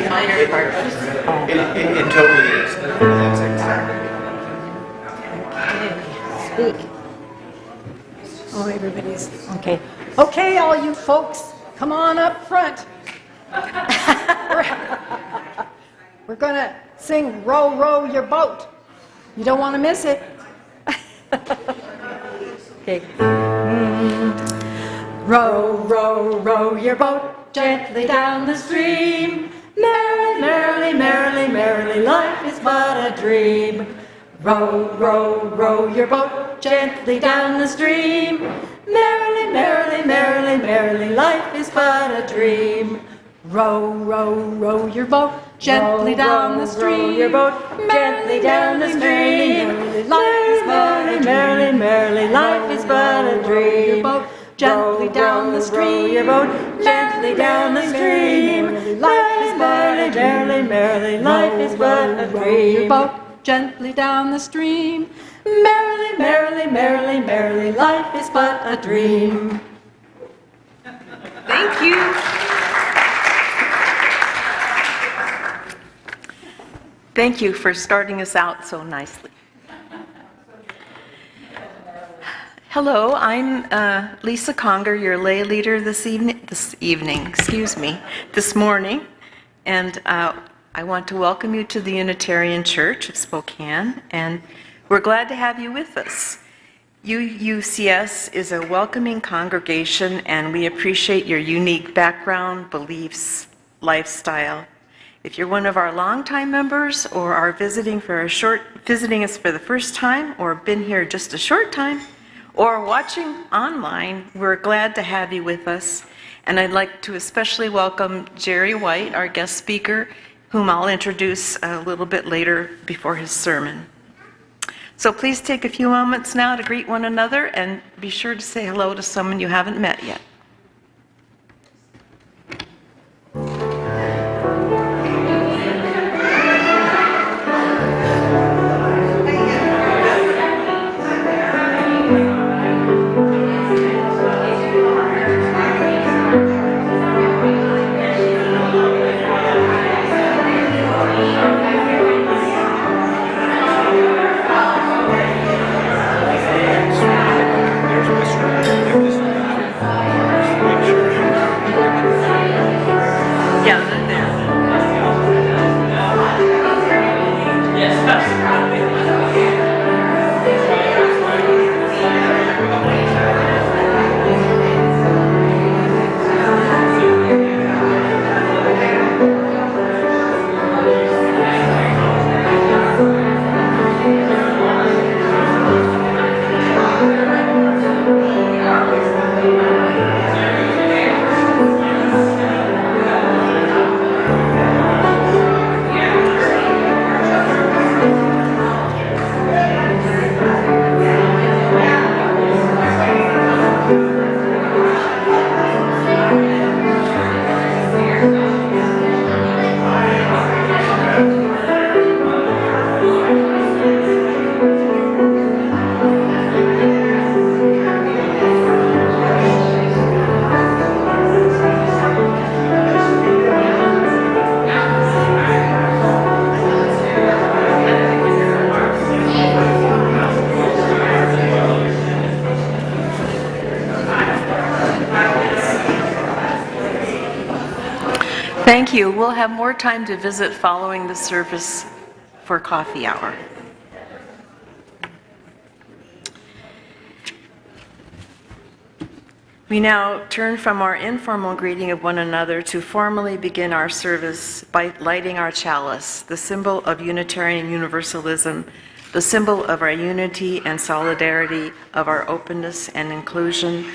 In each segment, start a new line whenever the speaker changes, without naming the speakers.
minor part.
It totally is. That's exactly
Okay, speak. Oh, everybody's, okay. Okay, all you folks, come on up front. We're going to sing Row, Row Your Boat. You don't want to miss it. Okay. Row, row, row your boat gently down the stream. Merrily, merrily, merrily, merrily, life is but a dream. Row, row, row your boat gently down the stream. Merrily, merrily, merrily, merrily, life is but a dream. Row, row, row your boat gently down the stream. Row your boat gently down the stream. Life is but a merrily, merrily, life is but a dream. Gently down the stream, your boat gently down the stream. Life is merrily, merrily, merrily, life is but a dream. Your boat gently down the stream. Merrily, merrily, merrily, merrily, life is but a dream.
Thank you. Thank you for starting us out so nicely. Hello, I'm Lisa Conger, your lay leader this morning, and I want to welcome you to the Unitarian Church of Spokane, and we're glad to have you with us. UUCS is a welcoming congregation, and we appreciate your unique background, beliefs, lifestyle. If you're one of our longtime members or are visiting us for the first time or been here just a short time, or watching online, we're glad to have you with us. And I'd like to especially welcome Jerry White, our guest speaker, whom I'll introduce a little bit later before his sermon. So please take a few moments now to greet one another and be sure to say hello to someone you haven't met yet. Thank you. We'll have more time to visit following the service for coffee hour. We now turn from our informal greeting of one another to formally begin our service by lighting our chalice, the symbol of Unitarian Universalism, the symbol of our unity and solidarity, of our openness and inclusion,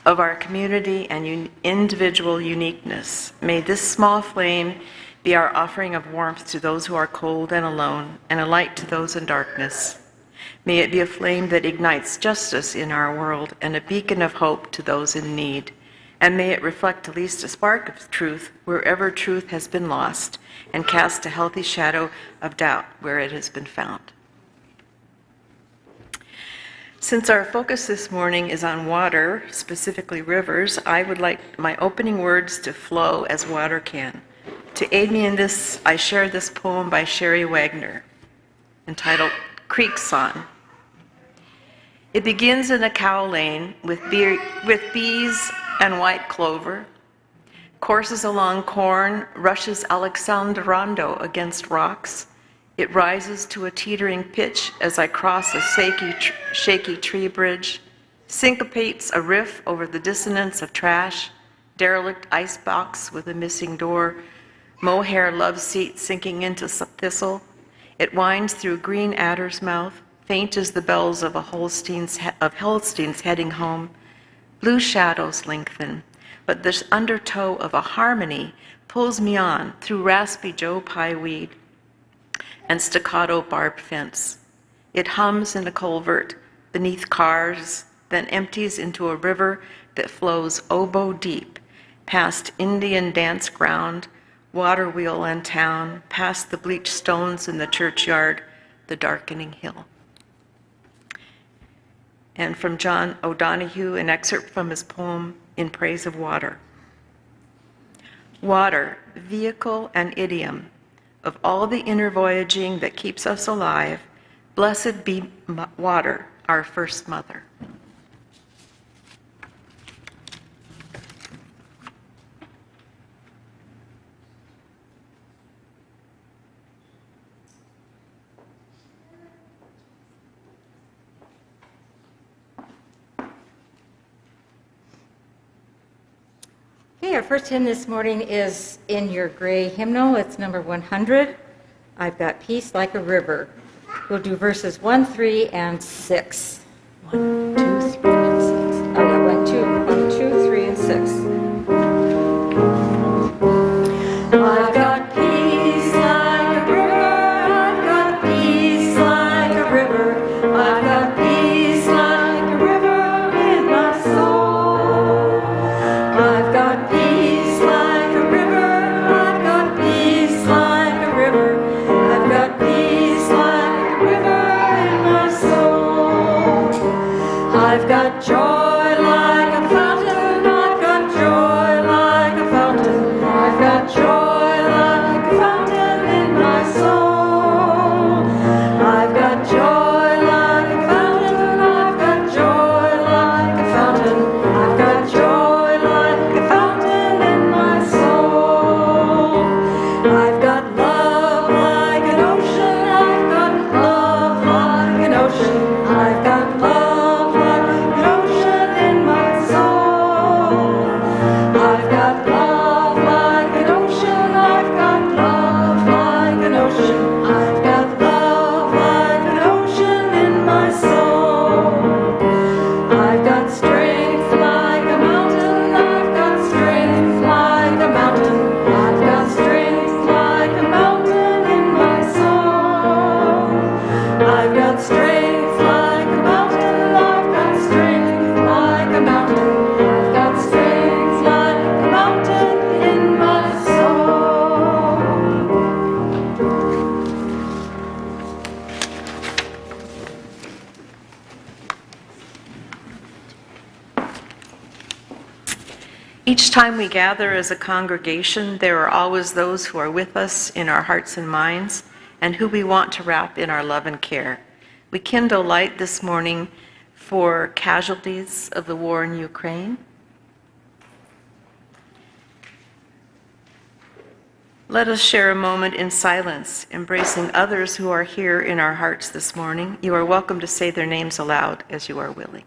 of our community and individual uniqueness. May this small flame be our offering of warmth to those who are cold and alone, and a light to those in darkness. May it be a flame that ignites justice in our world and a beacon of hope to those in need. And may it reflect at least a spark of truth wherever truth has been lost, and cast a healthy shadow of doubt where it has been found. Since our focus this morning is on water, specifically rivers, I would like my opening words to flow as water can, To aid me in this, I share this poem by Sherry Wagner, entitled Creek Song. It begins in a cow lane with bees and white clover, courses along corn, rushes Alexandrando against rocks. It rises to a teetering pitch as I cross a shaky tree bridge, syncopates a riff over the dissonance of trash, derelict icebox with a missing door, mohair love seat sinking into thistle. It winds through green adder's mouth, faint as the bells of Holsteins heading home. Blue shadows lengthen, but this undertow of a harmony pulls me on through raspy Joe Pye weed and staccato barbed fence. It hums in a culvert beneath cars, then empties into a river that flows oboe deep, past Indian dance ground, water wheel and town, past the bleached stones in the churchyard, the darkening hill. And from John O'Donohue, an excerpt from his poem, In Praise of Water. Water, vehicle and idiom, of all the inner voyaging that keeps us alive, blessed be water, our first mother.
Okay, our first hymn this morning is in your gray hymnal. It's number 100. I've got Peace Like a River. We'll do verses 1, 3, and 6. 1, 2, 3, and 6. Oh, yeah, 1, 2, 3, and 6. I've got peace like a river. I've got peace like a river. I've got peace like a river in my soul. I've got peace like a river. I've got peace like a river. I've got peace like a river in my soul. I've got joy like a fountain. I've got joy like a fountain. I've got joy like a fountain in my soul. I've got joy like a fountain. I've got joy like a fountain. I've got joy like a fountain in my soul. I've got love like an ocean. I've got love like an ocean. I've got love like an ocean in my soul. I've got love like an ocean. I've got love like an ocean. I've got love like an ocean in my soul. I've got strength like a mountain. I've got strength like a mountain. I've got strength like a mountain in my soul. I've got strength like a mountain. I've got strength like a mountain. I've got strength like a mountain in my soul.
Each time we gather as a congregation, there are always those who are with us in our hearts and minds and who we want to wrap in our love and care. We kindle light this morning for casualties of the war in Ukraine. Let us share a moment in silence, embracing others who are here in our hearts this morning. You are welcome to say their names aloud as you are willing.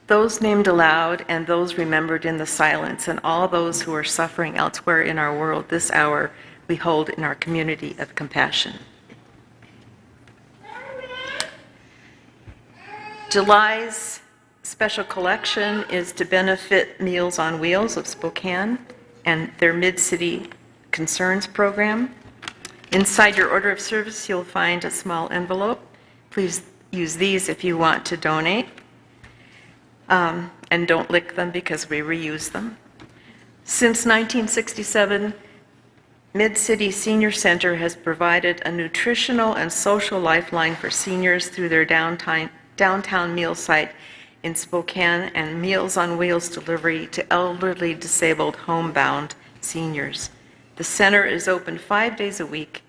Those named aloud and those remembered in the silence, and all those who are suffering elsewhere in our world this hour, we hold in our community of compassion. July's special collection is to benefit Meals on Wheels of Spokane and their Mid-City Concerns program. Inside your order of service, you'll find a small envelope. Please use these if you want to donate. And don't lick them because we reuse them. Since 1967, Mid-City Senior Center has provided a nutritional and social lifeline for seniors through their downtown meal site in Spokane and Meals on Wheels delivery to elderly disabled homebound seniors. The center is open 5 days a week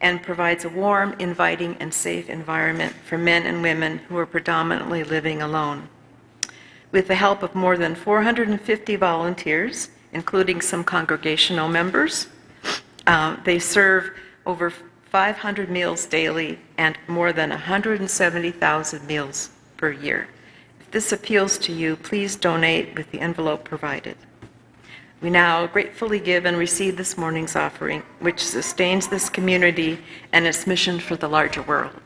and provides a warm, inviting, and safe environment for men and women who are predominantly living alone. With the help of more than 450 volunteers, including some congregational members, they serve over 500 meals daily and more than 170,000 meals per year. If this appeals to you, please donate with the envelope provided. We now gratefully give and receive this morning's offering, which sustains this community and its mission for the larger world.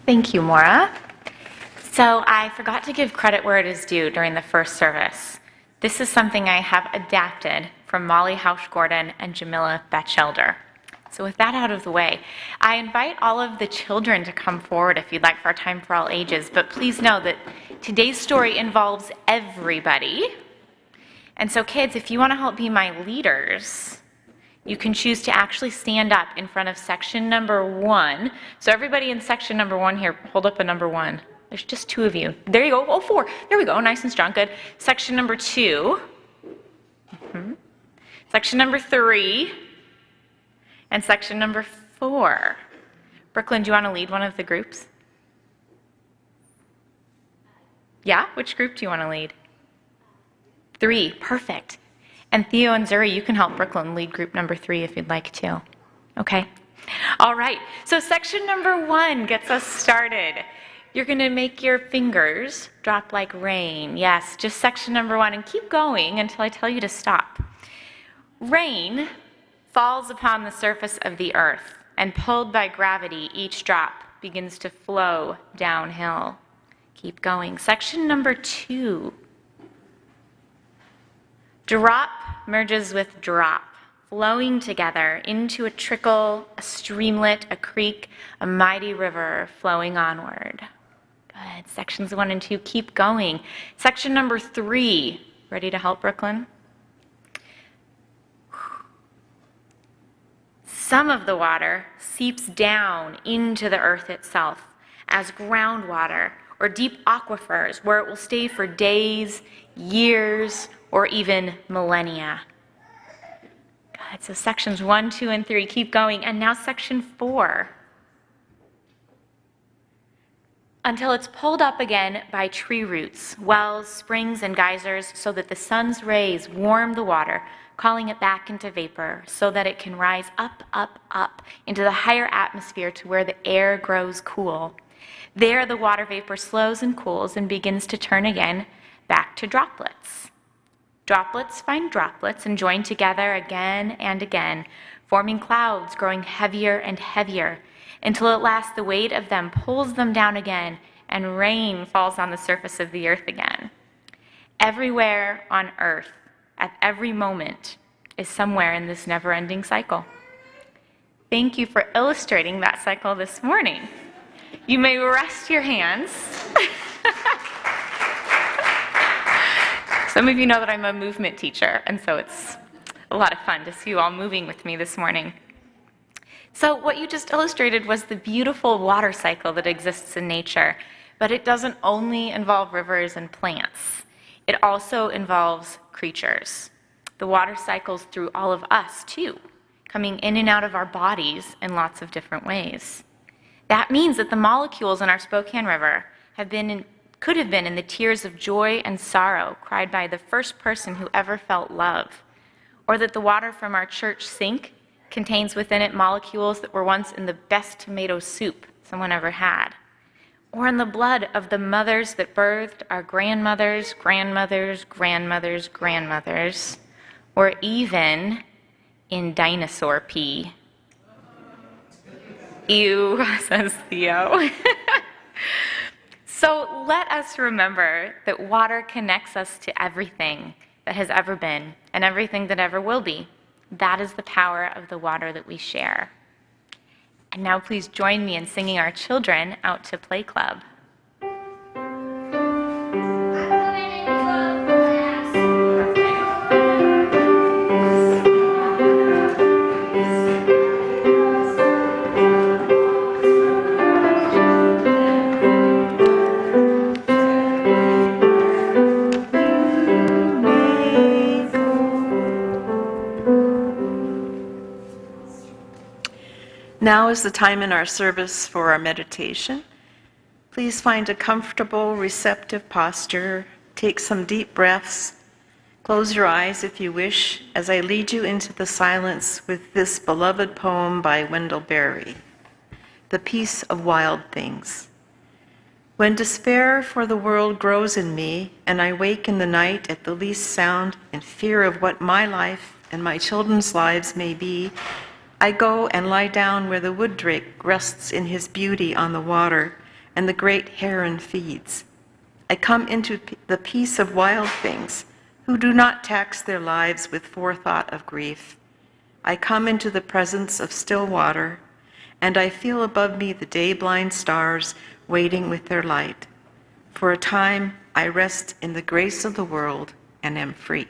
Thank you, Maura. So I forgot to give credit where it is due during the first service. This is something I have adapted from Molly Hausch-Gordon and Jamila Batchelder. So with that out of the way, I invite all of the children to come forward if you'd like for our time for all ages, but please know that today's story involves everybody. And so kids, if you want to help be my leaders, you can choose to actually stand up in front of section number 1. So everybody in section number 1 here, hold up a number 1. There's just 2 of you. There you go. Oh, 4. There we go. Nice and strong. Good. Section number 2. Section number 3. And section number 4. Brooklyn, do you want to lead one of the groups? Yeah? Which group do you want to lead? 3. Perfect. And Theo and Zuri, you can help Brooklyn lead group number 3 if you'd like to. Okay? All right. So section number 1 gets us started. You're going to make your fingers drop like rain. Yes, just section number 1. And keep going until I tell you to stop. Rain falls upon the surface of the earth, and pulled by gravity, each drop begins to flow downhill. Keep going. Section number 2. Drop merges with drop, flowing together into a trickle, a streamlet, a creek, a mighty river flowing onward. Good. Sections 1 and 2, keep going. Section number 3, ready to help, Brooklyn? Some of the water seeps down into the earth itself as groundwater or deep aquifers where it will stay for days, years, or even millennia. Good, so sections 1, 2, and 3, keep going. And now section 4. Until it's pulled up again by tree roots, wells, springs, and geysers so that the sun's rays warm the water, calling it back into vapor so that it can rise up, up, up into the higher atmosphere to where the air grows cool. There the water vapor slows and cools and begins to turn again back to droplets. Droplets find droplets and join together again and again, forming clouds growing heavier and heavier, until at last the weight of them pulls them down again and rain falls on the surface of the earth again. Everywhere on earth, at every moment, is somewhere in this never-ending cycle. Thank you for illustrating that cycle this morning. You may rest your hands. Some of you know that I'm a movement teacher, and so it's a lot of fun to see you all moving with me this morning. So what you just illustrated was the beautiful water cycle that exists in nature, but it doesn't only involve rivers and plants. It also involves creatures. The water cycles through all of us, too, coming in and out of our bodies in lots of different ways. That means that the molecules in our Spokane River could have been in the tears of joy and sorrow cried by the first person who ever felt love, or that the water from our church sink contains within it molecules that were once in the best tomato soup someone ever had, or in the blood of the mothers that birthed our grandmothers, grandmothers, grandmothers, grandmothers, or even in dinosaur pee. Ew, says Theo. So let us remember that water connects us to everything that has ever been and everything that ever will be. That is the power of the water that we share. And now please join me in singing our children out to Play Club.
Now is the time in our service for our meditation. Please find a comfortable, receptive posture. Take some deep breaths. Close your eyes if you wish as I lead you into the silence with this beloved poem by Wendell, The Peace of Wild Things. When despair for the world grows in me, and I wake in the night at the least sound in fear of what my life and my children's lives may be, I go and lie down where the wood drake rests in his beauty on the water, and the great heron feeds. I come into the peace of wild things, who do not tax their lives with forethought of grief. I come into the presence of still water, and I feel above me the day-blind stars waiting with their light. For a time, I rest in the grace of the world and am free.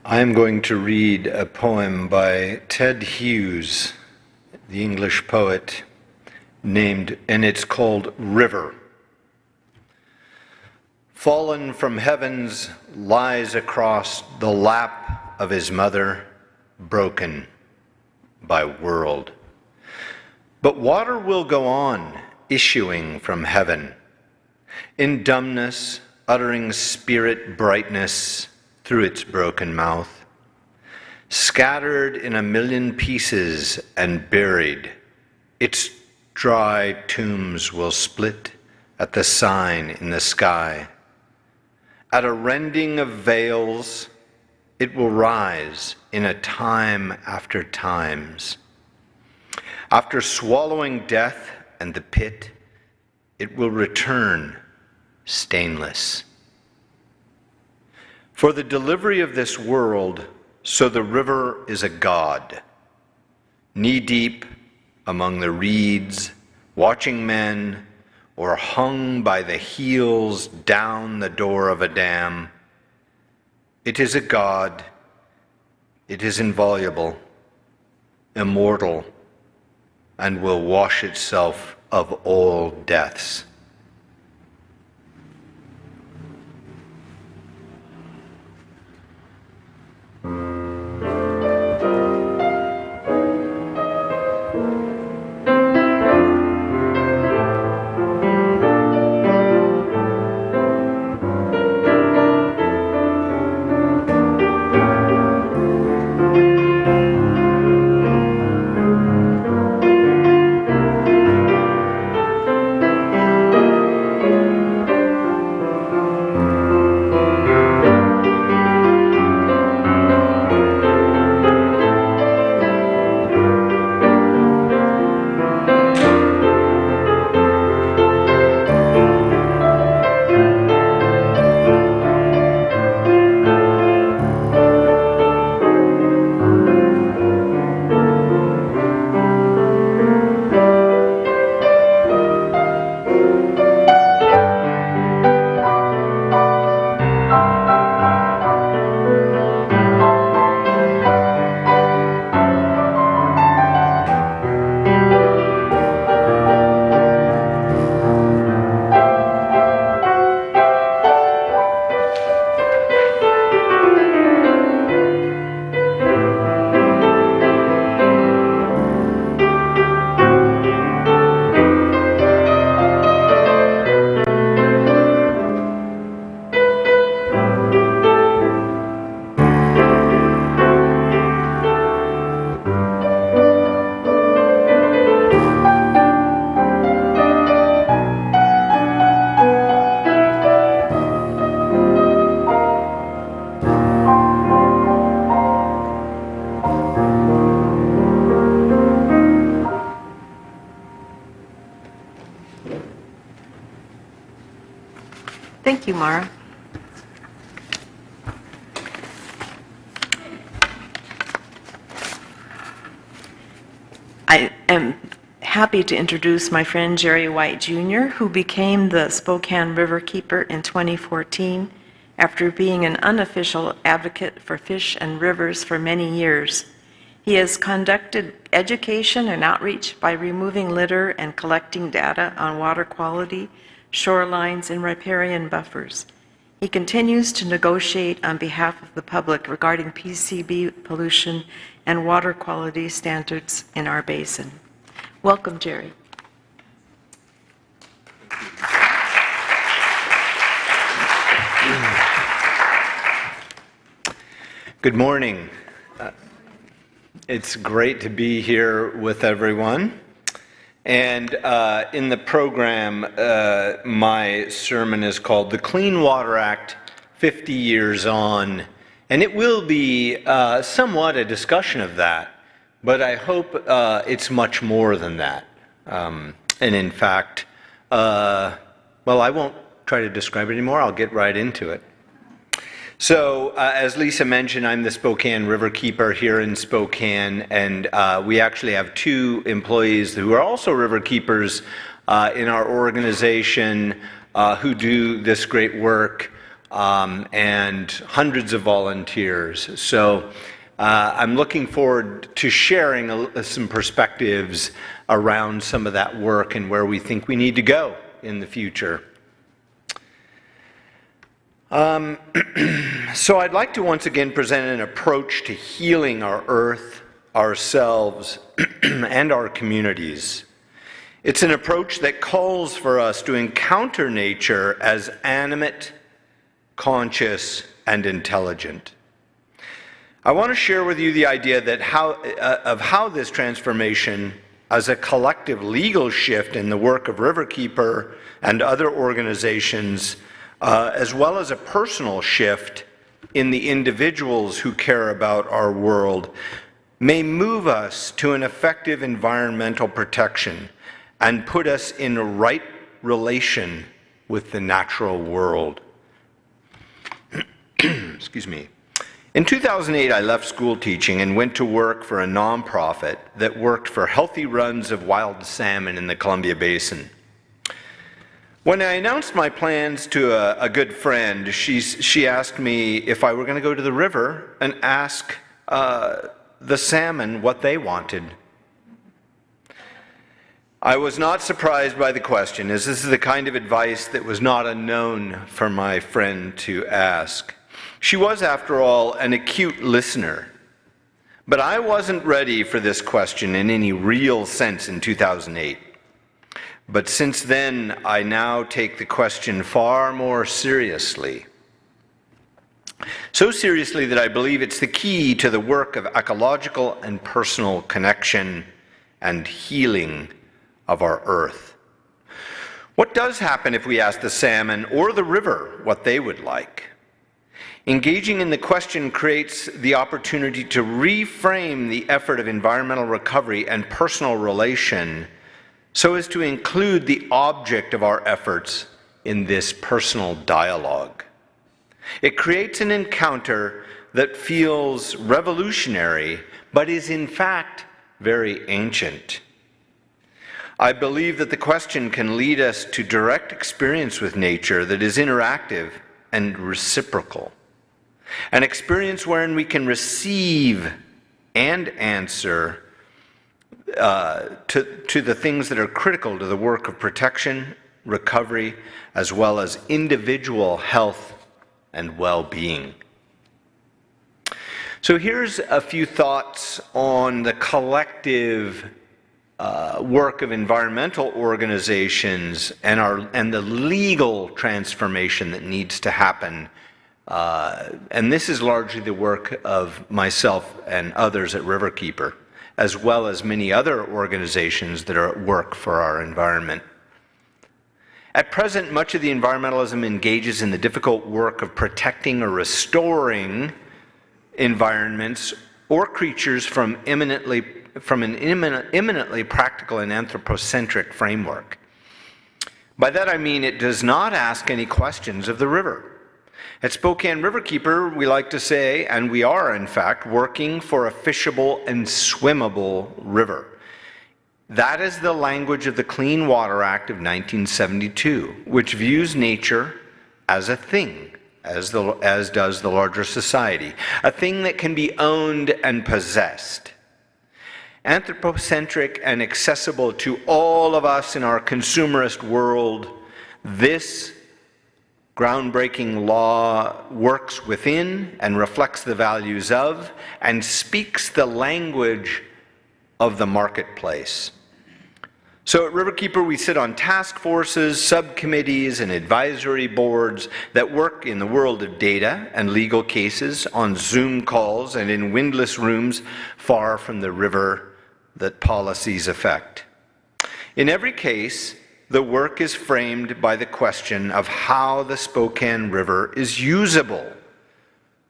I am going to read a poem by Ted Hughes, the English poet, and it's called River. Fallen from heavens, lies across the lap of his mother, broken by world. But water will go on, issuing from heaven. in dumbness, uttering spirit brightness through its broken mouth. Scattered in a million pieces and buried, its dry tombs will split at the sign in the sky. At a rending of veils, it will rise in a time after times. After swallowing death and the pit, it will return stainless. For the delivery of this world, so the river is a god, knee-deep among the reeds, watching men, or hung by the heels down the door of a dam. It is a god, it is inviolable, immortal, and will wash itself of all deaths.
Thank you, Mara. I am happy to introduce my friend Jerry White Jr., who became the Spokane Riverkeeper in 2014 after being an unofficial advocate for fish and rivers for many years. He has conducted education and outreach by removing litter and collecting data on water quality, shorelines, and riparian buffers. He continues to negotiate on behalf of the public regarding PCB pollution and water quality standards in our basin. Welcome, Jerry.
Good morning. It's great to be here with everyone. And in the program, my sermon is called The Clean Water Act 50 Years On. And it will be somewhat a discussion of that, but I hope it's much more than that. And in fact, well, I won't try to describe it anymore. I'll get right into it. So, as Lisa mentioned, I'm the Spokane Riverkeeper here in Spokane, and we actually have two employees who are also riverkeepers in our organization who do this great work, and hundreds of volunteers. So, I'm looking forward to sharing some perspectives around some of that work and where we think we need to go in the future. So I'd like to once again present an approach to healing our earth, ourselves, and our communities. It's an approach that calls for us to encounter nature as animate, conscious, and intelligent. I want to share with you the idea that how this transformation as a collective legal shift in the work of Riverkeeper and other organizations, as well as a personal shift in the individuals who care about our world, may move us to an effective environmental protection and put us in right relation with the natural world. Excuse me. In 2008, I left school teaching and went to work for a nonprofit that worked for healthy runs of wild salmon in the Columbia Basin. When I announced my plans to a good friend, she asked me if I were going to go to the river and ask the salmon what they wanted. I was not surprised by the question, as this is the kind of advice that was not unknown for my friend to ask. She was, after all, an acute listener. But I wasn't ready for this question in any real sense in 2008. But since then, I now take the question far more seriously. So seriously that I believe it's the key to the work of ecological and personal connection and healing of our earth. What does happen if we ask the salmon or the river what they would like? Engaging in the question creates the opportunity to reframe the effort of environmental recovery and personal relation so as to include the object of our efforts in this personal dialogue. It creates an encounter that feels revolutionary, but is in fact very ancient. I believe that the question can lead us to direct experience with nature that is interactive and reciprocal. An experience wherein we can receive and answer to the things that are critical to the work of protection, recovery, as well as individual health and well-being. So here's a few thoughts on the collective work of environmental organizations and the legal transformation that needs to happen. And this is largely the work of myself and others at Riverkeeper, as well as many other organizations that are at work for our environment. At present, much of the environmentalism engages in the difficult work of protecting or restoring environments or creatures from an eminently practical and anthropocentric framework. By that I mean it does not ask any questions of the river. At Spokane Riverkeeper, we like to say, and we are in fact, working for a fishable and swimmable river. That is the language of the Clean Water Act of 1972, which views nature as a thing, as does the larger society, a thing that can be owned and possessed. Anthropocentric and accessible to all of us in our consumerist world, this groundbreaking law works within and reflects the values of and speaks the language of the marketplace. So at Riverkeeper, we sit on task forces, subcommittees, and advisory boards that work in the world of data and legal cases, on Zoom calls, and in windless rooms far from the river that policies affect. In every case, the work is framed by the question of how the Spokane River is usable,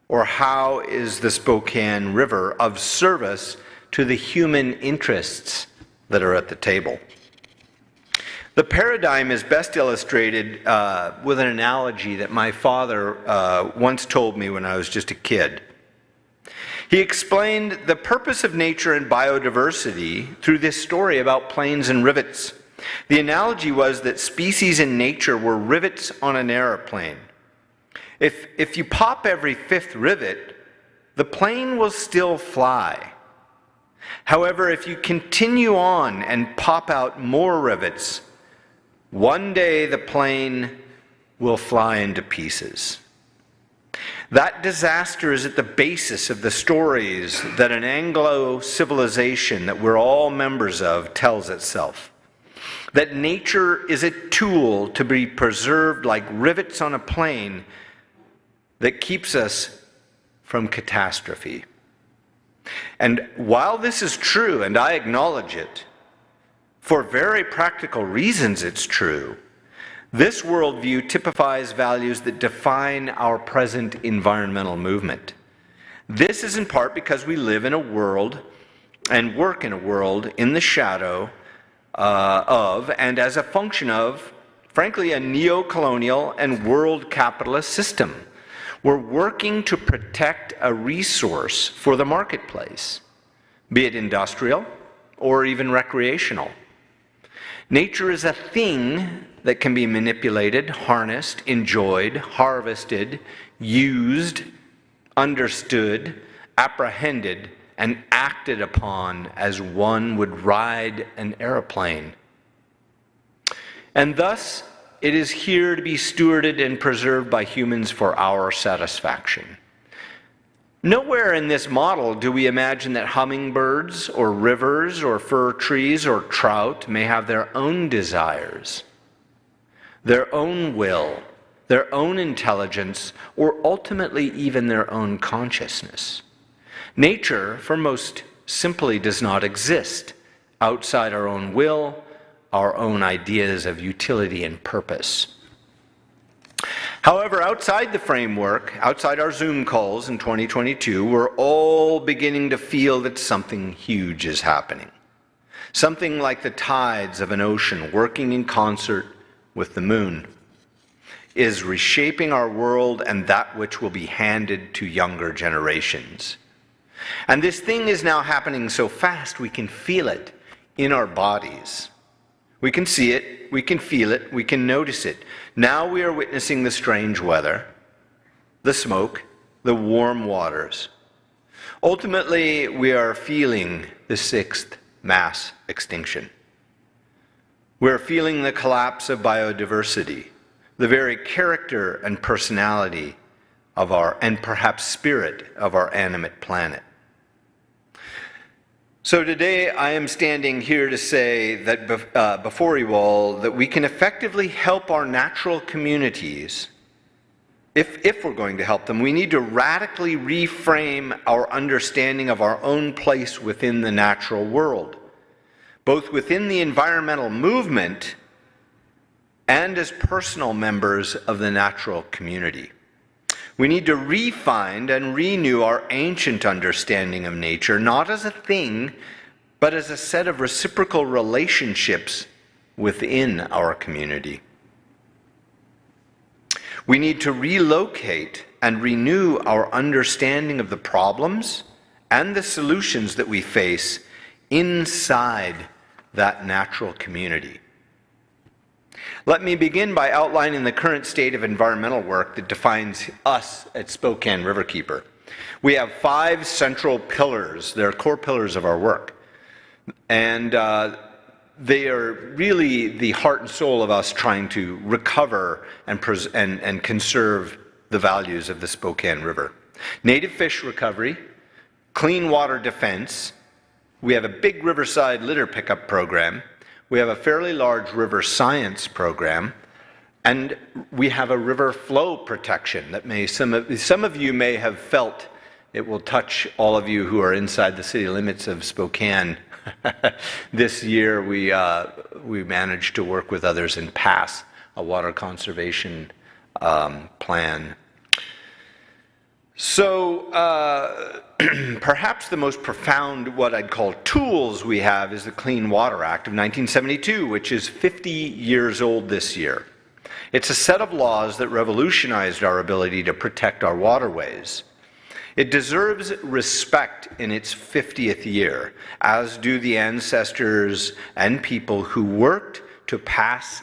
or how is the Spokane River of service to the human interests that are at the table. The paradigm is best illustrated with an analogy that my father once told me when I was just a kid. He explained the purpose of nature and biodiversity through this story about planes and rivets. The analogy was that species in nature were rivets on an airplane. If you pop every fifth rivet, the plane will still fly. However, if you continue on and pop out more rivets, one day the plane will fly into pieces. That disaster is at the basis of the stories that an Anglo civilization that we're all members of tells itself. that nature is a tool to be preserved like rivets on a plane that keeps us from catastrophe. And while this is true, and I acknowledge it, for very practical reasons it's true, this worldview typifies values that define our present environmental movement. This is in part because we live in a world and work in a world in the shadow of and as a function of, frankly, a neo-colonial and world capitalist system. We're working to protect a resource for the marketplace, be it industrial or even recreational. Nature is a thing that can be manipulated, harnessed, enjoyed, harvested, used, understood, apprehended, and acted upon as one would ride an airplane. And thus, it is here to be stewarded and preserved by humans for our satisfaction. Nowhere in this model do we imagine that hummingbirds or rivers or fir trees or trout may have their own desires, their own will, their own intelligence, or ultimately even their own consciousness. Nature, for most, simply does not exist outside our own will, our own ideas of utility and purpose. However, outside the framework, outside our Zoom calls in 2022, we're all beginning to feel that something huge is happening. Something like the tides of an ocean working in concert with the moon is reshaping our world and that which will be handed to younger generations. And this thing is now happening so fast we can feel it in our bodies. We can see it, we can feel it, we can notice it. Now we are witnessing the strange weather, the smoke, the warm waters. Ultimately, we are feeling the sixth mass extinction. We're feeling the collapse of biodiversity, the very character and personality of our, and perhaps spirit of our animate planet. So today I am standing here to say that before you all that we can effectively help our natural communities. If we're going to help them, we need to radically reframe our understanding of our own place within the natural world, both within the environmental movement and as personal members of the natural community. We need to refine and renew our ancient understanding of nature, not as a thing, but as a set of reciprocal relationships within our community. We need to relocate and renew our understanding of the problems and the solutions that we face inside that natural community. Let me begin by outlining the current state of environmental work that defines us at Spokane Riverkeeper. We have 5 central pillars. They're core pillars of our work. And they are really the heart and soul of us trying to recover and conserve the values of the Spokane River. Native fish recovery, clean water defense. We have a big riverside litter pickup program. We have a fairly large river science program, and we have a river flow protection that some of you may have felt. It will touch all of you who are inside the city limits of Spokane. This year we managed to work with others and pass a water conservation plan. So perhaps the most profound, what I'd call tools we have, is the Clean Water Act of 1972, which is 50 years old this year. It's a set of laws that revolutionized our ability to protect our waterways. It deserves respect in its 50th year, as do the ancestors and people who worked to pass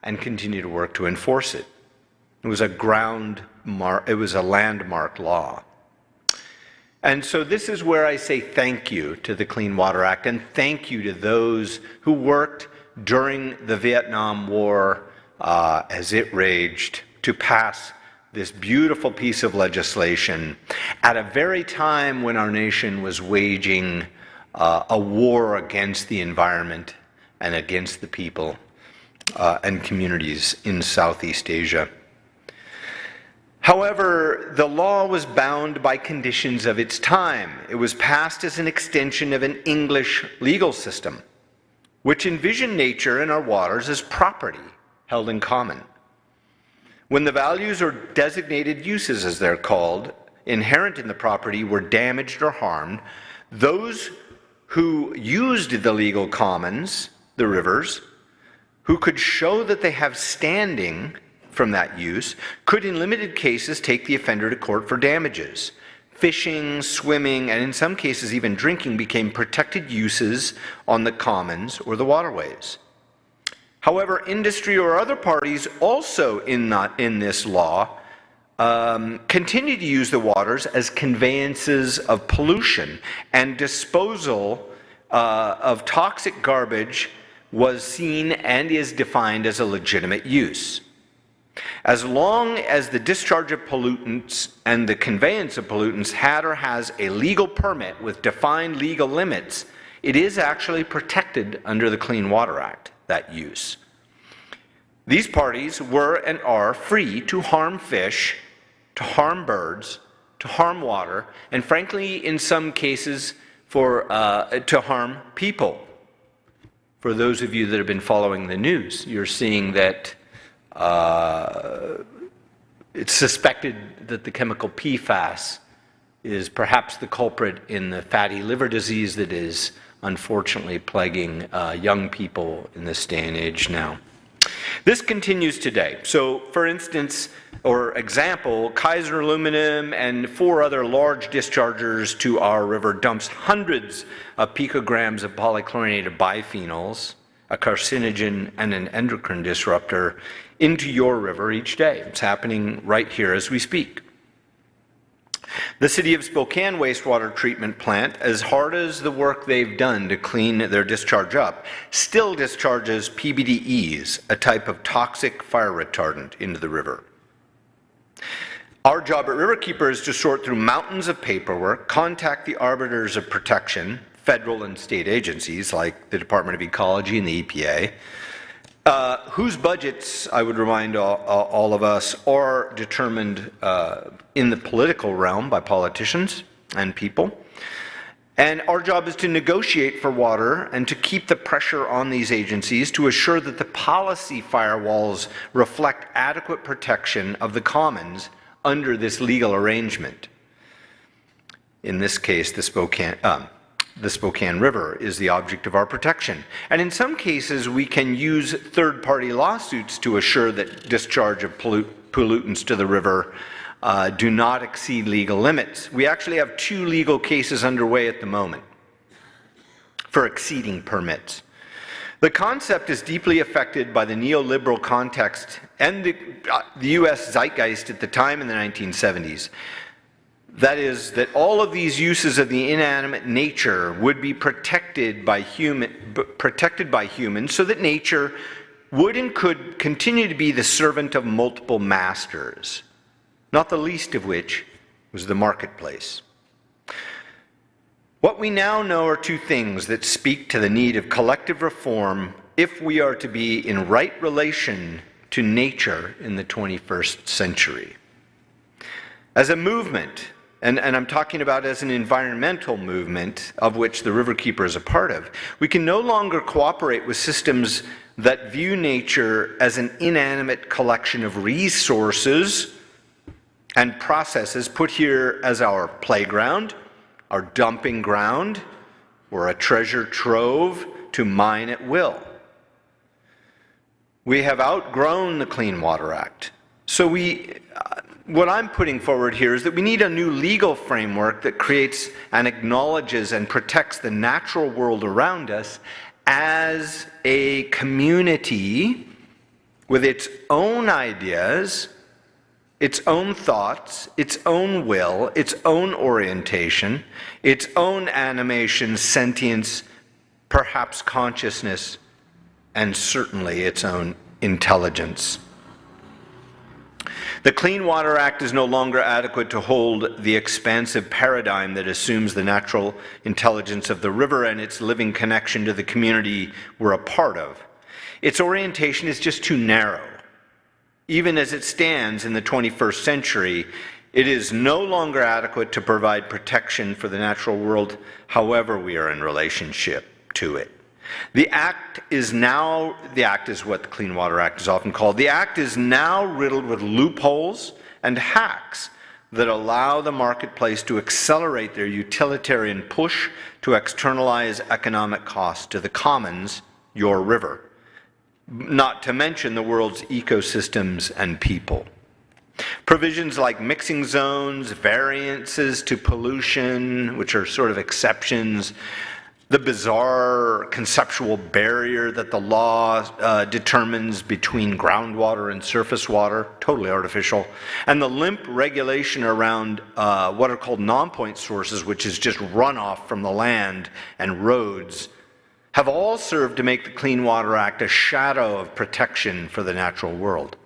and continue to work to enforce it. It was a landmark law. And so this is where I say thank you to the Clean Water Act, and thank you to those who worked during the Vietnam War as it raged to pass this beautiful piece of legislation at a very time when our nation was waging a war against the environment and against the people. and communities in Southeast Asia. However, the law was bound by conditions of its time. It was passed as an extension of an English legal system, which envisioned nature and our waters as property held in common. When the values or designated uses, as they're called, inherent in the property were damaged or harmed, those who used the legal commons, the rivers, who could show that they have standing from that use, could in limited cases take the offender to court for damages. Fishing, swimming, and in some cases even drinking became protected uses on the commons or the waterways. However, industry or other parties also in this law continue to use the waters as conveyances of pollution, and disposal of toxic garbage was seen and is defined as a legitimate use. As long as the discharge of pollutants and the conveyance of pollutants had or has a legal permit with defined legal limits, it is actually protected under the Clean Water Act, that use. These parties were and are free to harm fish, to harm birds, to harm water, and frankly, in some cases, to harm people. For those of you that have been following the news, you're seeing that it's suspected that the chemical PFAS is perhaps the culprit in the fatty liver disease that is unfortunately plaguing young people in this day and age now. This continues today. So, for instance, or example, Kaiser Aluminum and 4 other large dischargers to our river dumps hundreds of picograms of polychlorinated biphenyls, a carcinogen and an endocrine disruptor, into your river each day. It's happening right here as we speak. The City of Spokane wastewater treatment plant, as hard as the work they've done to clean their discharge up, still discharges PBDEs, a type of toxic fire retardant, into the river. Our job at Riverkeeper is to sort through mountains of paperwork, contact the arbiters of protection, federal and state agencies like the Department of Ecology and the EPA, whose budgets, I would remind all of us, are determined in the political realm by politicians and people. And our job is to negotiate for water and to keep the pressure on these agencies to assure that the policy firewalls reflect adequate protection of the commons under this legal arrangement. In this case, the Spokane River is the object of our protection. And in some cases, we can use third-party lawsuits to assure that discharge of pollutants to the river do not exceed legal limits. We actually have 2 legal cases underway at the moment for exceeding permits. The concept is deeply affected by the neoliberal context and the U.S. zeitgeist at the time in the 1970s. That is, that all of these uses of the inanimate nature would be protected by humans so that nature would and could continue to be the servant of multiple masters, not the least of which was the marketplace. What we now know are 2 things that speak to the need of collective reform if we are to be in right relation to nature in the 21st century. As a movement, and I'm talking about as an environmental movement of which the Riverkeeper is a part of, we can no longer cooperate with systems that view nature as an inanimate collection of resources and processes put here as our playground, our dumping ground, or a treasure trove to mine at will. We have outgrown the Clean Water Act. So what I'm putting forward here is that we need a new legal framework that creates and acknowledges and protects the natural world around us as a community with its own ideas, its own thoughts, its own will, its own orientation, its own animation, sentience, perhaps consciousness, and certainly its own intelligence. The Clean Water Act is no longer adequate to hold the expansive paradigm that assumes the natural intelligence of the river and its living connection to the community we're a part of. Its orientation is just too narrow. Even as it stands in the 21st century, it is no longer adequate to provide protection for the natural world, however we are in relationship to it. The Act is what the Clean Water Act is often called. The Act is now riddled with loopholes and hacks that allow the marketplace to accelerate their utilitarian push to externalize economic costs to the commons, your river, not to mention the world's ecosystems and people. Provisions like mixing zones, variances to pollution, which are sort of exceptions, the bizarre conceptual barrier that the law determines between groundwater and surface water, totally artificial, and the limp regulation around what are called non-point sources, which is just runoff from the land and roads, have all served to make the Clean Water Act a shadow of protection for the natural world.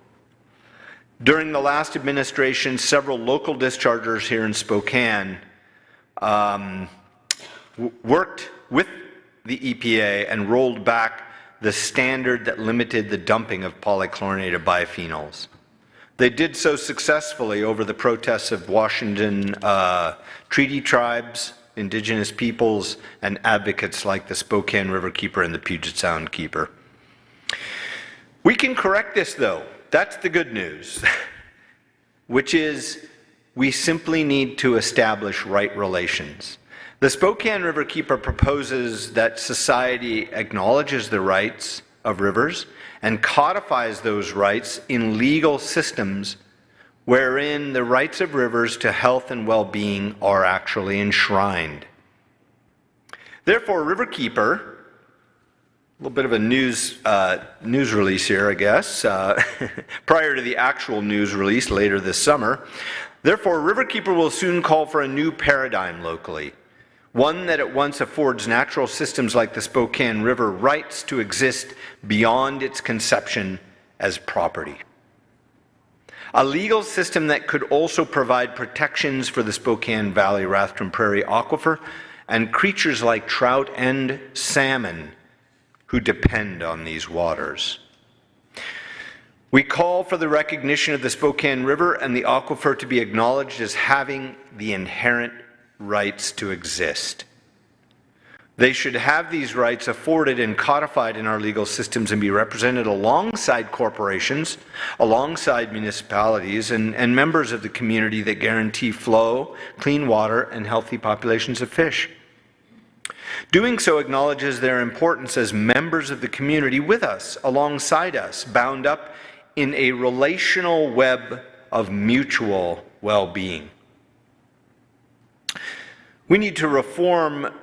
During the last administration, several local dischargers here in Spokane worked with the EPA and rolled back the standard that limited the dumping of polychlorinated biphenyls. They did so successfully over the protests of Washington treaty tribes, indigenous peoples, and advocates like the Spokane Riverkeeper and the Puget Sound Keeper. We can correct this, though. That's the good news, which is we simply need to establish right relations. The Spokane Riverkeeper proposes that society acknowledges the rights of rivers and codifies those rights in legal systems wherein the rights of rivers to health and well-being are actually enshrined. Therefore, Riverkeeper, a little bit of a news release here, I guess, prior to the actual news release later this summer. Therefore, Riverkeeper will soon call for a new paradigm locally, one that at once affords natural systems like the Spokane River rights to exist beyond its conception as property. A legal system that could also provide protections for the Spokane Valley Rathdrum Prairie aquifer and creatures like trout and salmon who depend on these waters. We call for the recognition of the Spokane River and the aquifer to be acknowledged as having the inherent rights to exist. They should have these rights afforded and codified in our legal systems and be represented alongside corporations, alongside municipalities, and members of the community that guarantee flow, clean water, and healthy populations of fish. Doing so acknowledges their importance as members of the community with us, alongside us, bound up in a relational web of mutual well-being. We need to reform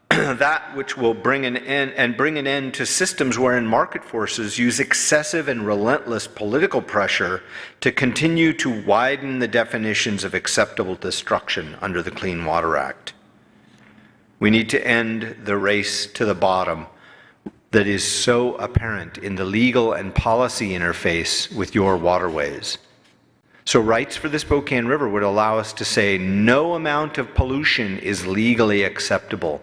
that which will bring an end to systems wherein market forces use excessive and relentless political pressure to continue to widen the definitions of acceptable destruction under the Clean Water Act. We need to end the race to the bottom that is so apparent in the legal and policy interface with your waterways. So rights for the Spokane River would allow us to say no amount of pollution is legally acceptable.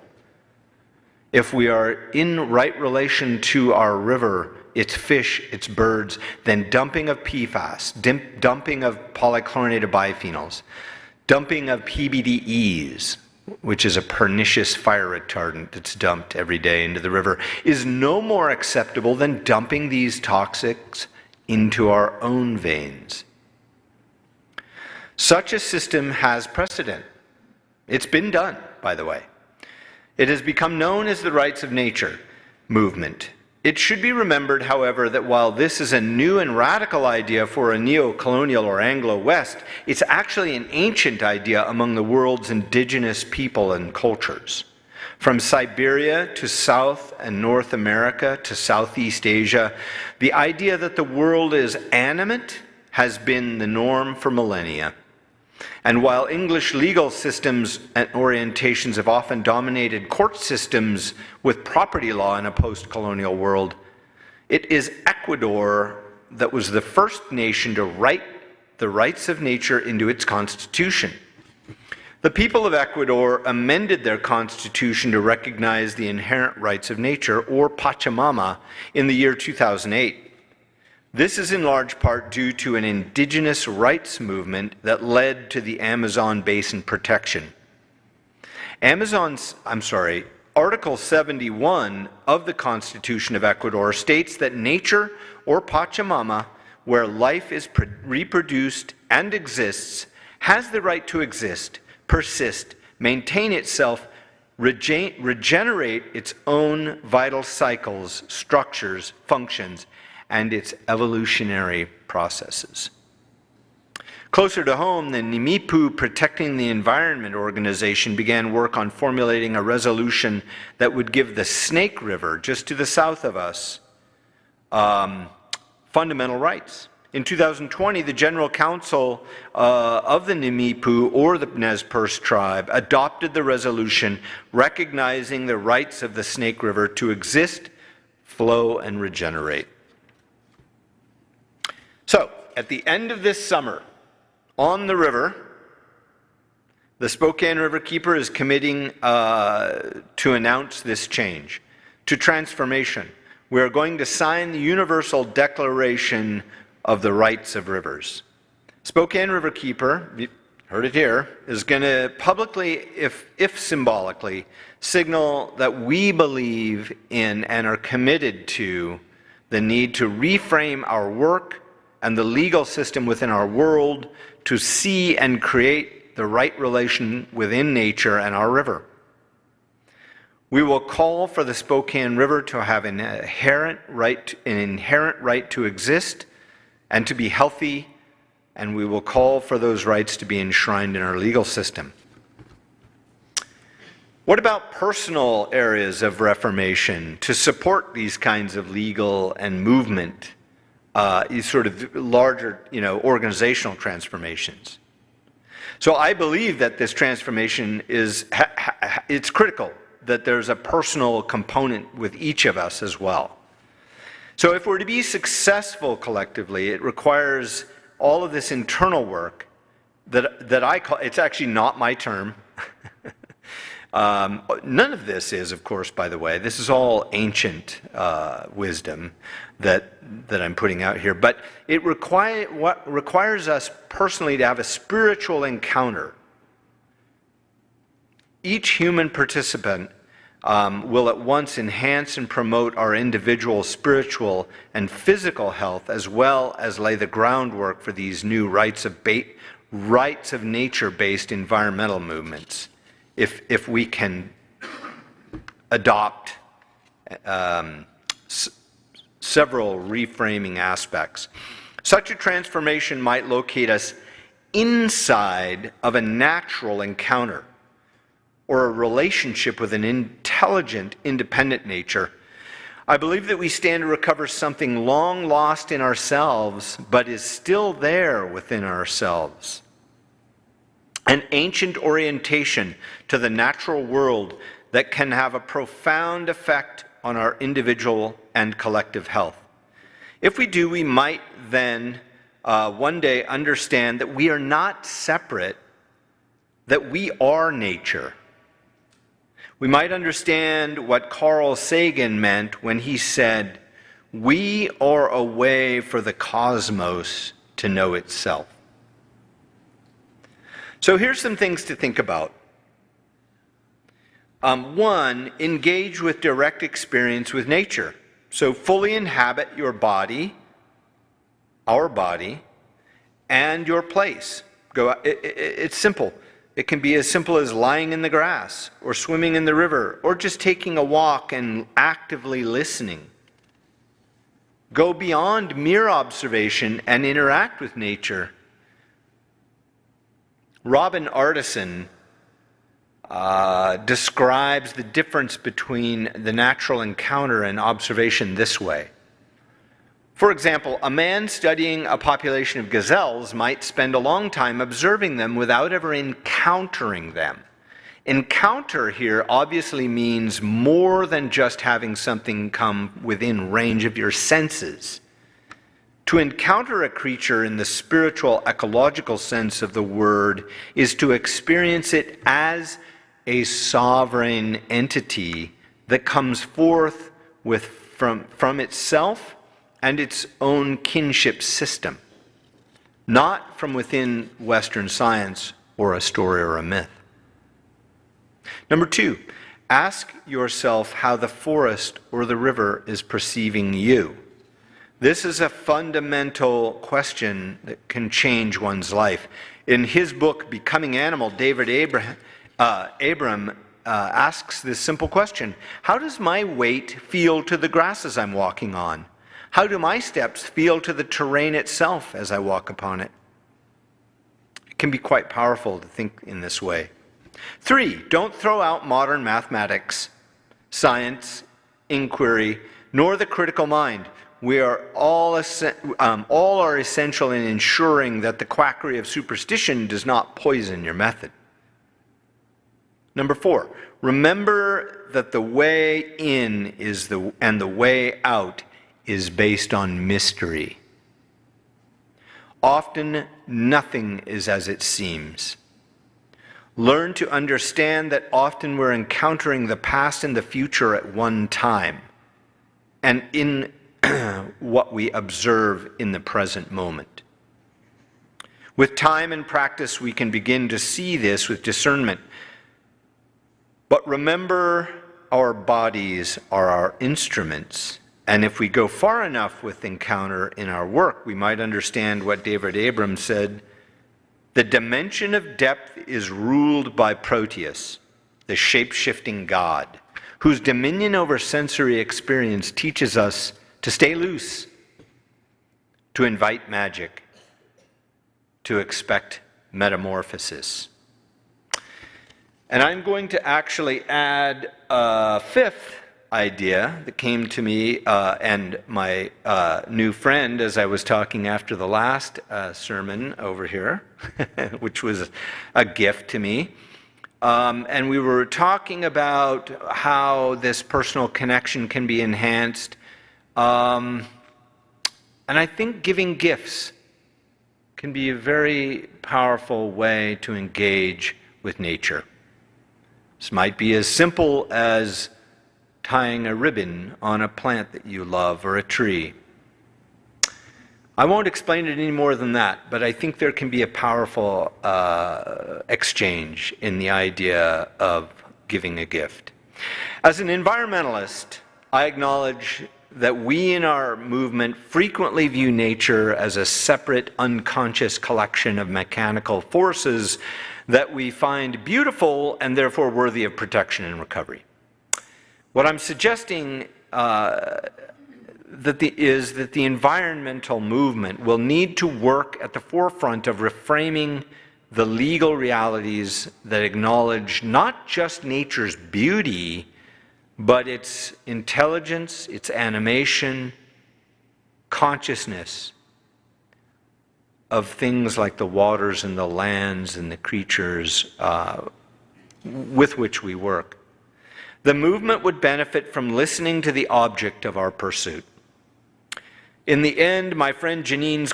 If we are in right relation to our river, its fish, its birds, then dumping of PFAS, dumping of polychlorinated biphenyls, dumping of PBDEs, which is a pernicious fire retardant that's dumped every day into the river, is no more acceptable than dumping these toxics into our own veins. Such a system has precedent. It's been done, by the way. It has become known as the rights of nature movement. It should be remembered, however, that while this is a new and radical idea for a neo-colonial or Anglo-West, it's actually an ancient idea among the world's indigenous people and cultures. From Siberia to South and North America to Southeast Asia, the idea that the world is animate has been the norm for millennia. And while English legal systems and orientations have often dominated court systems with property law in a post-colonial world, it is Ecuador that was the first nation to write the rights of nature into its constitution. The people of Ecuador amended their constitution to recognize the inherent rights of nature, or Pachamama, in the year 2008. This is in large part due to an indigenous rights movement that led to the Amazon basin protection. Article 71 of the Constitution of Ecuador states that nature, or Pachamama, where life is reproduced and exists, has the right to exist, persist, maintain itself, regenerate its own vital cycles, structures, functions, and its evolutionary processes. Closer to home, the Nimipu Protecting the Environment organization began work on formulating a resolution that would give the Snake River, just to the south of us, fundamental rights. In 2020, the General Council of the Nimipu, or the Nez Perce tribe, adopted the resolution recognizing the rights of the Snake River to exist, flow, and regenerate. So, at the end of this summer, on the river, the Spokane Riverkeeper is committing to announce this change, to transformation. We are going to sign the Universal Declaration of the Rights of Rivers. Spokane Riverkeeper, you heard it here, is going to publicly, if symbolically, signal that we believe in and are committed to the need to reframe our work and the legal system within our world to see and create the right relation within nature and our river. We will call for the Spokane River to have an inherent right to exist and to be healthy, and we will call for those rights to be enshrined in our legal system. What about personal areas of reformation to support these kinds of legal and movement, these sort of larger, organizational transformations? So I believe that this transformation it's critical that there's a personal component with each of us as well. So if we're to be successful collectively, it requires all of this internal work that I call, it's actually not my term. None of this is, of course, by the way. This is all ancient wisdom that I'm putting out here. But it requires us personally to have a spiritual encounter. Each human participant will at once enhance and promote our individual spiritual and physical health, as well as lay the groundwork for these new rights of nature-based environmental movements, if we can adopt several reframing aspects. Such a transformation might locate us inside of a natural encounter or a relationship with an intelligent, independent nature. I believe that we stand to recover something long lost in ourselves, but is still there within ourselves. An ancient orientation to the natural world that can have a profound effect on our individual and collective health. If we do, we might then one day understand that we are not separate, that we are nature. We might understand what Carl Sagan meant when he said, "We are a way for the cosmos to know itself." So here's some things to think about. One, engage with direct experience with nature. So fully inhabit your body, our body, and your place. It's simple. It can be as simple as lying in the grass, or swimming in the river, or just taking a walk and actively listening. Go beyond mere observation and interact with nature. Robin Artisan describes the difference between the natural encounter and observation this way. For example, a man studying a population of gazelles might spend a long time observing them without ever encountering them. Encounter here obviously means more than just having something come within range of your senses. To encounter a creature in the spiritual, ecological sense of the word is to experience it as a sovereign entity that comes forth from itself and its own kinship system, not from within Western science or a story or a myth. Number 2, ask yourself how the forest or the river is perceiving you. This is a fundamental question that can change one's life. In his book, Becoming Animal, David Abram asks this simple question: how does my weight feel to the grasses I'm walking on? How do my steps feel to the terrain itself as I walk upon it? It can be quite powerful to think in this way. 3, don't throw out modern mathematics, science, inquiry, nor the critical mind. We are all are essential in ensuring that the quackery of superstition does not poison your method. Number 4, remember that the way in and the way out is based on mystery. Often nothing is as it seems. Learn to understand that often we're encountering the past and the future at one time, and in what we observe in the present moment. With time and practice, we can begin to see this with discernment. But remember, our bodies are our instruments, and if we go far enough with encounter in our work, we might understand what David Abram said: the dimension of depth is ruled by Proteus, the shape-shifting god, whose dominion over sensory experience teaches us to stay loose, to invite magic, to expect metamorphosis. And I'm going to actually add a 5th idea that came to me and my new friend as I was talking after the last sermon over here, which was a gift to me. And we were talking about how this personal connection can be enhanced. And I think giving gifts can be a very powerful way to engage with nature. This might be as simple as tying a ribbon on a plant that you love or a tree. I won't explain it any more than that, but I think there can be a powerful exchange in the idea of giving a gift. As an environmentalist, I acknowledge that we in our movement frequently view nature as a separate, unconscious collection of mechanical forces that we find beautiful and therefore worthy of protection and recovery. What I'm suggesting is that the environmental movement will need to work at the forefront of reframing the legal realities that acknowledge not just nature's beauty, but its intelligence, its animation, consciousness of things like the waters and the lands and the creatures with which we work. The movement would benefit from listening to the object of our pursuit. In the end, my friend Janine's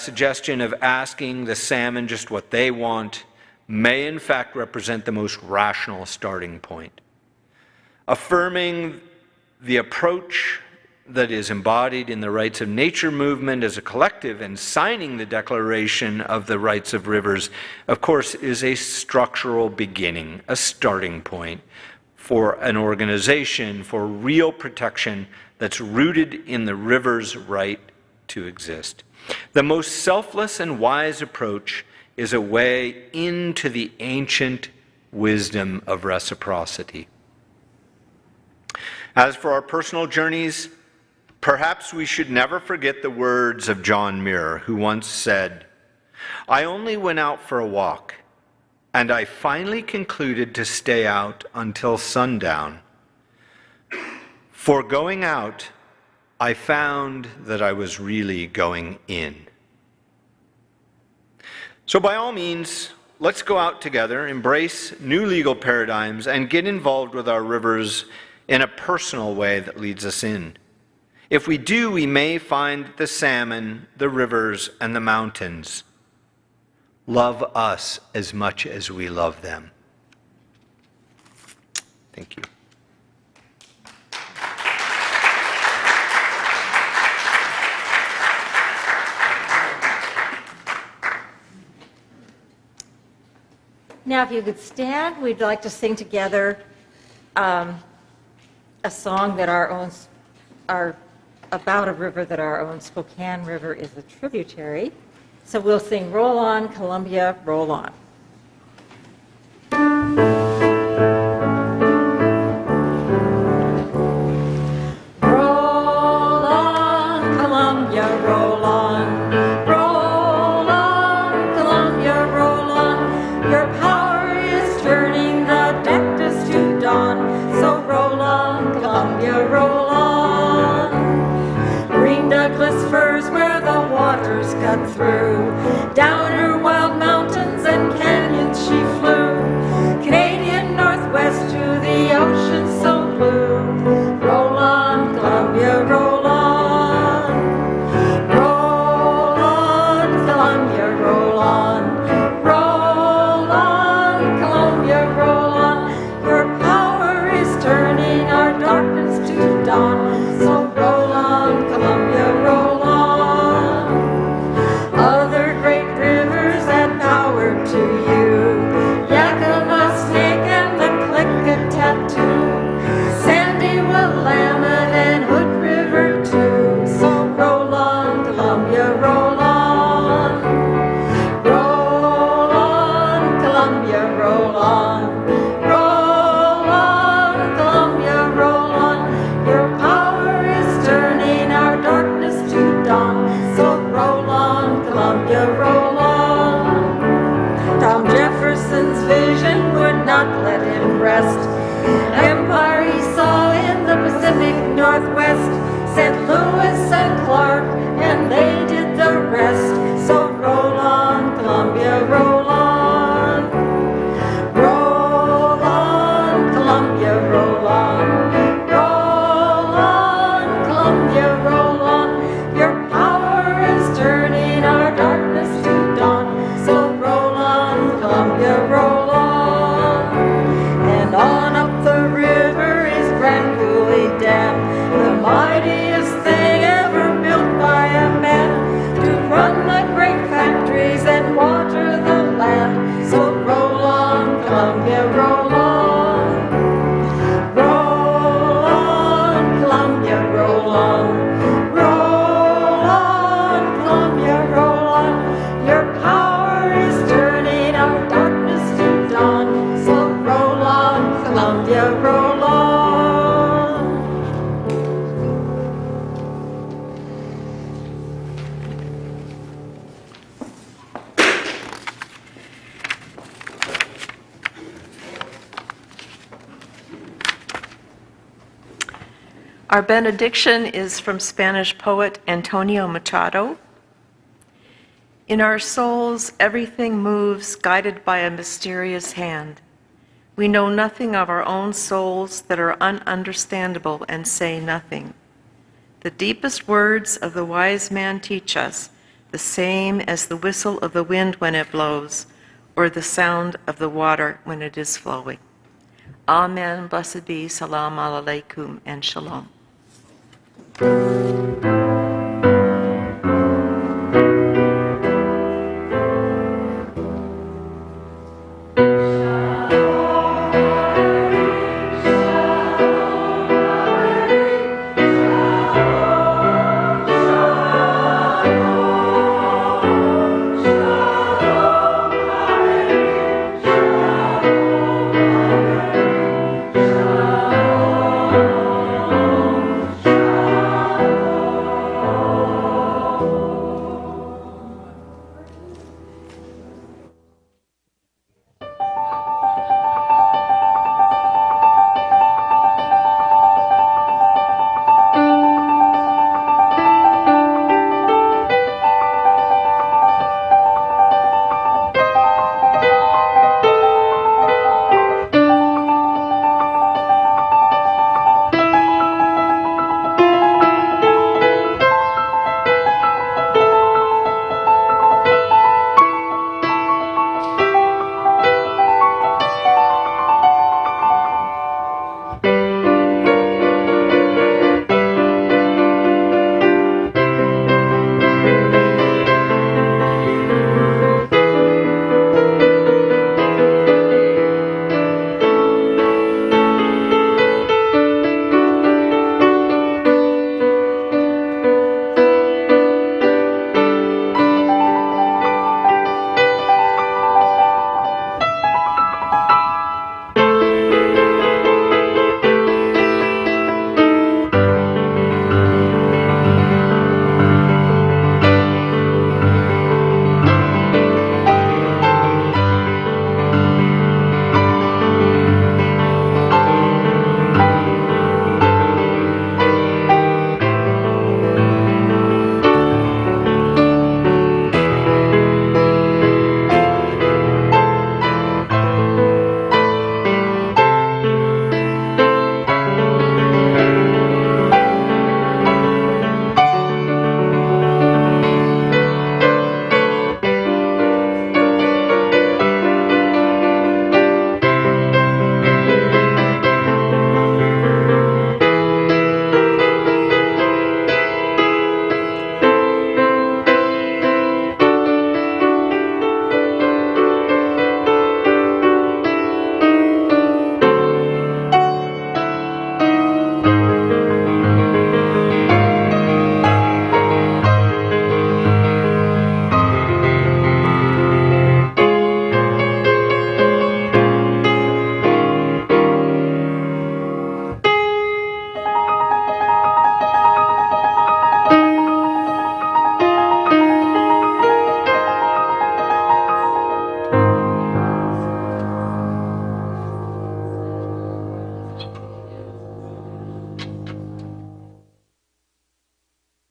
suggestion of asking the salmon just what they want may in fact represent the most rational starting point. Affirming the approach that is embodied in the Rights of Nature movement as a collective and signing the Declaration of the Rights of Rivers, of course, is a structural beginning, a starting point for an organization for real protection that's rooted in the river's right to exist. The most selfless and wise approach is a way into the ancient wisdom of reciprocity. As for our personal journeys, perhaps we should never forget the words of John Muir, who once said, "I only went out for a walk, and I finally concluded to stay out until sundown. For going out, I found that I was really going in." So by all means, let's go out together, embrace new legal paradigms, and get involved with our rivers in a personal way that leads us in. If we do, we may find the salmon, the rivers, and the mountains love us as much as we love them. Thank you.
Now, if you could stand, we'd like to sing together a song that about a river that our own Spokane River is a tributary. So we'll sing "Roll On, Columbia, Roll On." Roll on, Columbia, roll on. Roll on, Columbia, roll on. Your power is turning the darkness to dawn. So roll on, Columbia, roll on. Green Douglas firs where the waters cut through. Down her wild mountains and canyons she flew. Canadian Northwest to the ocean so blue. Roll on, Columbia, roll on. Roll on, Columbia, roll on. Roll on, Columbia, roll on. Your power is turning our darkness to dawn. So roll on, Columbia, roll on. Other great rivers add power to you. Yakima, Snake, and the Klickitat. Sandy, Willamette, and Hood River too. So roll on, Columbia, roll on. Roll on, Columbia, roll on. Roll on, Columbia, roll on. Your power is turning our darkness to dawn. So roll on, Columbia, roll on. Tom Jefferson's vision would not let him rest. Empire he saw in the Pacific Northwest. St. Louis and Clark, and they did the rest. So roll on, Columbia, roll on. Roll on, Columbia, roll on. Roll on, Columbia, roll on. Your power is turning our darkness to dawn. So roll on, Columbia, roll on. And on up the river is Grand Coulee Dam, the mightiest thing ever built by a man, to run the great factories and water the land. So roll on, Columbia, roll on. Roll on, Columbia, roll on. Roll on, Columbia, roll on. Your power is turning our darkness to dawn. So roll on, Columbia, roll on.
Our benediction is from Spanish poet Antonio Machado. In our souls, everything moves guided by a mysterious hand. We know nothing of our own souls that are ununderstandable and say nothing. The deepest words of the wise man teach us, the same as the whistle of the wind when it blows, or the sound of the water when it is flowing. Amen, blessed be, salam alaikum, and shalom.